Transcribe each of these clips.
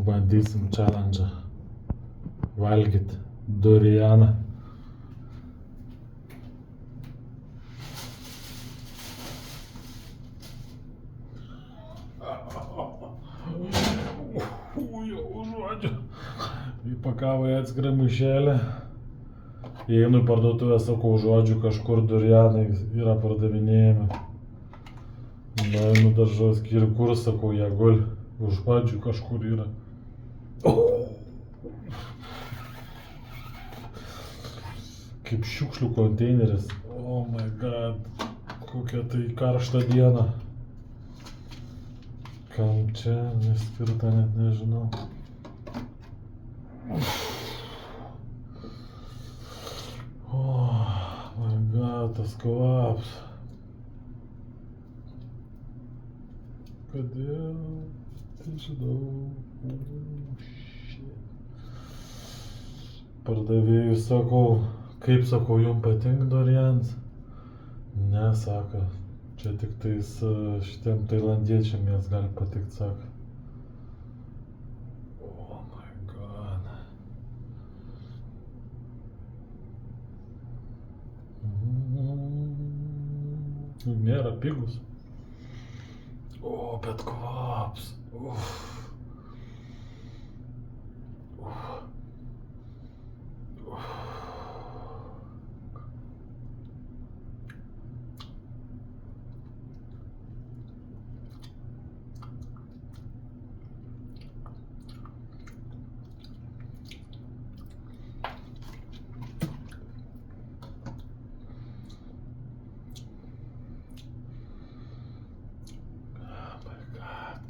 Bandysim challenge valgyti durianą. Jau užuodžiu. Įpakavo į atskirą maišelį. Įeinu į parduotuvę, sakau, užuodžiu, kažkur durianai yra pardavinėjami. Nueinu daržovių skyrių, kur, sakau, jie guli. Užuodžiu, kažkur yra. Kaip šiukšlių konteineris. Oh my god. Kokia tai karšta diena. Kam čia neskirta, net nežinau. Oh my god, tas kvapas. Kodėl? Nežinau. Pardavėjui sakau, kaip sakau, jums patinka durianas? Ne, sako, čia tik tais šitiem tailandiečiam jas gali patikt, sako. Oh my god. Nėra pigus. O, bet kvaps.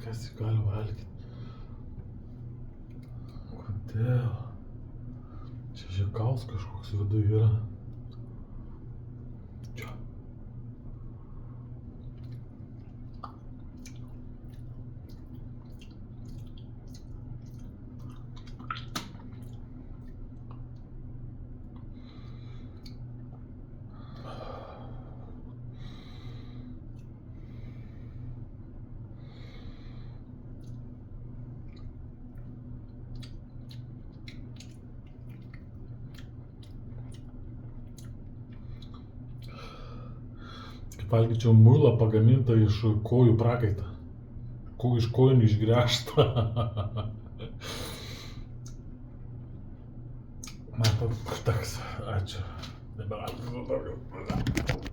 Kas jį gali valgyti? Kodėl? Čia žekaus kažkoks viduje yra. Čia. Valgyčiau muilą pagamintą iš kojų prakaitą. Iš kojų neišgręžtą. Man toks, ačiū. Nebevalgysiu daugiau.